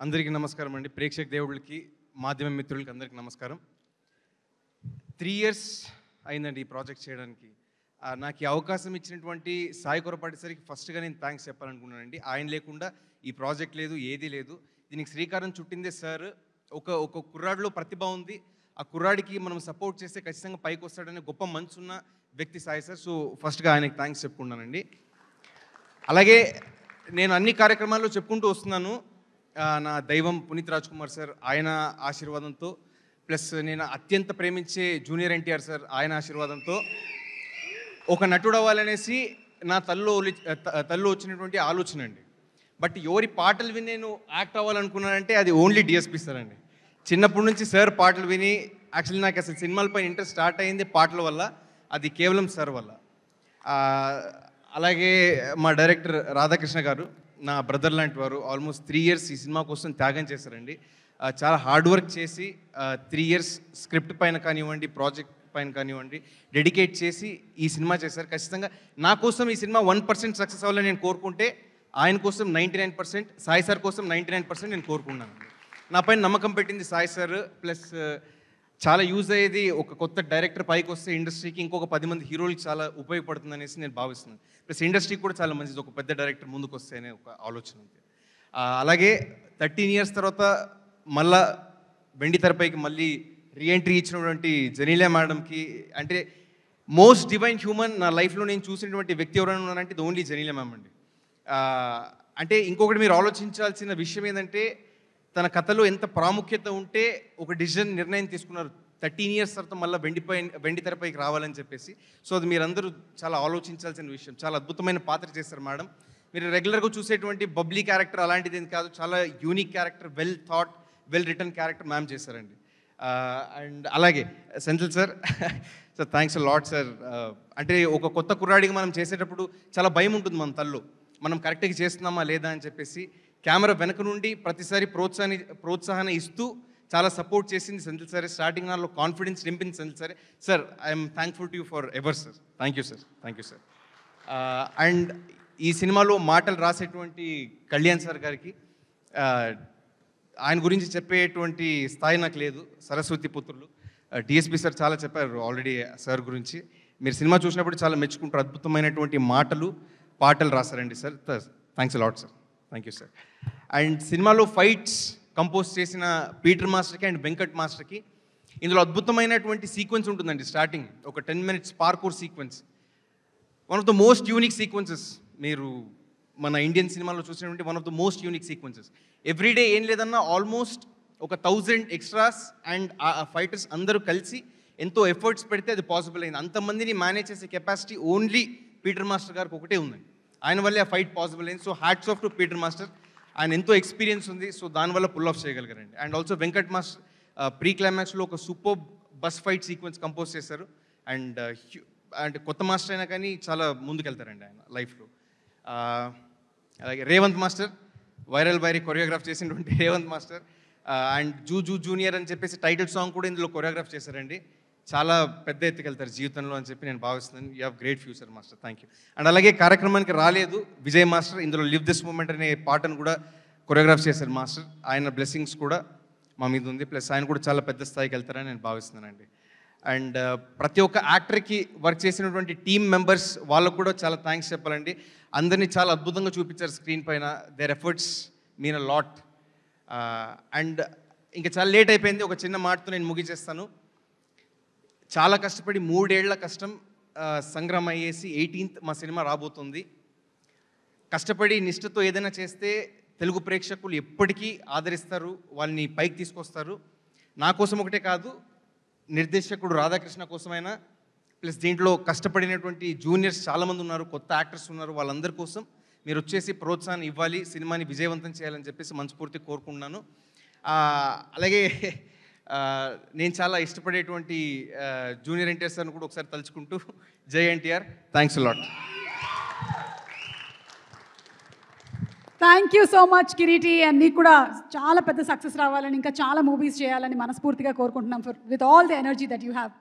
అందరికీ నమస్కారం అండి. ప్రేక్షక దేవుళ్ళకి, మాధ్యమ మిత్రులకి అందరికీ నమస్కారం. 3 years అయిందండి ఈ ప్రాజెక్ట్ చేయడానికి. నాకు ఈ అవకాశం ఇచ్చినటువంటి సాయి కొరపాటి సార్కి ఫస్ట్గా నేను థ్యాంక్స్ చెప్పాలనుకున్నానండి. ఆయన లేకుండా ఈ ప్రాజెక్ట్ లేదు, ఏదీ లేదు. దీనికి శ్రీకారం చుట్టిందే సార్. ఒక కుర్రాడిలో ప్రతిభ ఉంది. ఆ కుర్రాడికి మనం సపోర్ట్ చేస్తే ఖచ్చితంగా పైకి వస్తాడనే గొప్ప మనసున్న వ్యక్తి సాయి సార్. సో ఫస్ట్గా ఆయనకి థ్యాంక్స్ చెప్పుకున్నానండి. అలాగే నేను అన్ని కార్యక్రమాల్లో చెప్పుకుంటూ వస్తున్నాను. నా దైవం పునీత్ రాజ్ కుమార్ సార్, ఆయన ఆశీర్వాదంతో, ప్లస్ నేను అత్యంత ప్రేమించే జూనియర్ ఎన్టీఆర్ సార్, ఆయన ఆశీర్వాదంతో ఒక నటుడు అవ్వాలనేసి నా తల్లో వచ్చినటువంటి ఆలోచన అండి. బట్ ఎవరి పాటలు విని నేను యాక్ట్ అవ్వాలనుకున్నానంటే అది ఓన్లీ డిఎస్పి సార్ అండి. చిన్నప్పటి నుంచి సార్ పాటలు విని యాక్చువల్లీ నాకు అసలు సినిమాలపై ఇంట్రెస్ట్ స్టార్ట్ అయింది పాటల వల్ల. అది కేవలం సార్ వల్ల. అలాగే మా డైరెక్టర్ రాధాకృష్ణ గారు నా బ్రదర్ లాంటి వారు. ఆల్మోస్ట్ 3 years ఈ సినిమా కోసం త్యాగం చేశారండి. చాలా హార్డ్ వర్క్ చేసి 3 years స్క్రిప్ట్ పైన కానివ్వండి, ప్రాజెక్ట్ పైన కానివ్వండి డెడికేట్ చేసి ఈ సినిమా చేశారు. ఖచ్చితంగా నా కోసం ఈ సినిమా 1% సక్సెస్ అవ్వాలని నేను కోరుకుంటే, ఆయన కోసం 99%, సాయి సార్ కోసం 99% నేను కోరుకున్నాను. నా పైన నమ్మకం పెట్టింది సాయి సార్. ప్లస్ చాలా యూజ్ అయ్యేది ఒక కొత్త డైరెక్టర్ పైకి వస్తే ఇండస్ట్రీకి ఇంకొక 10 మంది హీరోలకి చాలా ఉపయోగపడుతుంది అనేసి నేను భావిస్తున్నాను. ప్లస్ ఇండస్ట్రీకి కూడా చాలా మంచిది ఒక పెద్ద డైరెక్టర్ ముందుకు వస్తే అనే ఒక ఆలోచన ఉంది. అలాగే 13 years తర్వాత మళ్ళా వెండి తెరపైకి మళ్ళీ రీఎంట్రీ ఇచ్చినటువంటి జెనీలియా మేడంకి, అంటే మోస్ట్ డివైన్ హ్యూమన్ నా లైఫ్లో నేను చూసినటువంటి వ్యక్తి ఎవరైనా ఉన్నారంటే ఇది ఓన్లీ జెనీలియా మ్యామ్ అండి. అంటే ఇంకొకటి మీరు ఆలోచించాల్సిన విషయం ఏంటంటే, తన కథలో ఎంత ప్రాముఖ్యత ఉంటే ఒక నిర్ణయం తీసుకున్నారు 13 years తర్వాత మళ్ళీ వెండి తెరపైకి రావాలని చెప్పేసి. సో అది మీరందరూ చాలా ఆలోచించాల్సిన విషయం. చాలా అద్భుతమైన పాత్ర చేస్తారు మేడం. మీరు రెగ్యులర్గా చూసేటువంటి బబ్లీ క్యారెక్టర్ అలాంటిది కాదు, చాలా unique character, well thought, well return character ma'am చేశారండి. అండ్ అలాగే Senthil sir, sir thanks lot sir. అంటే ఒక కొత్త కుర్రాడికి మనం చేసేటప్పుడు చాలా భయం ఉంటుంది మన తల్లో, మనం కరెక్ట్గా చేస్తున్నామా లేదా అని చెప్పేసి. కెమెరా వెనక నుండి ప్రతిసారి ప్రోత్సాహాన్ని ఇస్తూ చాలా సపోర్ట్ చేసింది సెంథిల్ సార్. స్టార్టింగ్ నాలో కాన్ఫిడెన్స్ నింపింది Senthil sir. Sir I'm thankful to you for ever sir. Thank you sir, thank you sir. And ఈ సినిమాలో మాటలు రాసేటువంటి కళ్యాణ్ సార్ గారికి, ఆయన గురించి చెప్పేటువంటి స్థాయి నాకు లేదు. సరస్వతి పుత్రులు డిఎస్పి సార్ చాలా చెప్పారు ఆల్రెడీ సార్ గురించి. మీరు సినిమా చూసినప్పుడు చాలా మెచ్చుకుంటారు. అద్భుతమైనటువంటి పాటలు రాశారండి sir. Thanks lot sir, thank you sir. And సినిమాలో ఫైట్స్ కంపోజ్ చేసిన పీటర్ మాస్టర్కి అండ్ వెంకట్ మాస్టర్కి. ఇందులో అద్భుతమైనటువంటి సీక్వెన్స్ ఉంటుందండి. స్టార్టింగ్ ఒక 10 minutes parkour sequence, one of the most unique sequences. మీరు మన ఇండియన్ సినిమాలో చూసినటువంటి one of the most unique sequences. Everyday ఏం లేదన్నా ఆల్మోస్ట్ ఒక 1000 extras అండ్ ఆ ఫైటర్స్ అందరూ కలిసి ఎంతో ఎఫర్ట్స్ పెడితే అది పాసిబుల్ అయింది. అంతమందిని మేనేజ్ చేసే కెపాసిటీ ఓన్లీ పీటర్ మాస్టర్ గారికి ఒకటే ఉందండి. ఆయన వల్లే ఆ ఫైట్ పాసిబుల్ అయింది. So hats off to Peter master. ఆయన ఎంతో ఎక్స్పీరియన్స్ ఉంది, సో దానివల్ల పుల్ ఆఫ్ చేయగలిగారండి. And also Venkat master pre క్లైమాక్స్లో ఒక super bus fight sequence compose చేశారు. అండ్ అంటే కొత్త మాస్టర్ అయినా కానీ చాలా ముందుకెళ్తారండి ఆయన లైఫ్లో. అలాగే రేవంత్ మాస్టర్, వైరీ కొరియోగ్రాఫ్ చేసినటువంటి రేవంత్ మాస్టర్. అండ్ జూనియర్ అని చెప్పేసి టైటిల్ సాంగ్ కూడా ఇందులో కొరియోగ్రాఫ్ చేశారండి. చాలా పెద్ద ఎత్తుకెళ్తారు జీవితంలో అని చెప్పి నేను భావిస్తున్నాను. You have great future master, thank you. And అలాగే కార్యక్రమానికి రాలేదు విజయ్ మాస్టర్, ఇందులో లివ్ దిస్ మూమెంట్ అనే పాటను కూడా కొరియోగ్రాఫ్ చేశారు మాస్టర్. ఆయన బ్లెస్సింగ్స్ కూడా మా మీద ఉంది. ప్లస్ ఆయన కూడా చాలా పెద్ద స్థాయికి వెళ్తారని నేను భావిస్తున్నానండి. అండ్ ప్రతి ఒక్క యాక్టర్కి వర్క్ చేసినటువంటి టీమ్ మెంబర్స్ వాళ్ళకు కూడా చాలా థ్యాంక్స్ చెప్పాలండి. అందరినీ చాలా అద్భుతంగా చూపించారు స్క్రీన్ పైన. Their efforts mean a lot. And ఇంకా చాలా లేట్ అయిపోయింది. ఒక చిన్న మాటతో నేను ముగించేస్తాను. చాలా కష్టపడి 3 ఏళ్ల కష్టం సంగ్రహం అయ్యేసి 18th మా సినిమా రాబోతుంది. కష్టపడి నిష్ఠతో ఏదైనా చేస్తే తెలుగు ప్రేక్షకులు ఎప్పటికీ ఆదరిస్తారు, వాళ్ళని పైకి తీసుకొస్తారు. నా కోసం ఒకటే కాదు, నిర్దేశకుడు రాధాకృష్ణ కోసమైనా, ప్లస్ దీంట్లో కష్టపడినటువంటి జూనియర్స్ చాలామంది ఉన్నారు, కొత్త యాక్టర్స్ ఉన్నారు, వాళ్ళందరి కోసం మీరు వచ్చేసి ప్రోత్సాహాన్ని ఇవ్వాలి, సినిమాని విజయవంతం చేయాలని చెప్పేసి మనస్ఫూర్తి కోరుకుంటున్నాను. అలాగే నేను చాలా ఇష్టపడేటువంటి జూనియర్ ఎన్టీఆర్ సార్ని కూడా ఒకసారి తలుచుకుంటూ, జై NTR, thanks lot. Thank you so much Kiriti. And నీకు కూడా చాలా పెద్ద సక్సెస్ రావాలని, ఇంకా చాలా మూవీస్ చేయాలని మనస్ఫూర్తిగా కోరుకుంటున్నాం with all the energy that you have.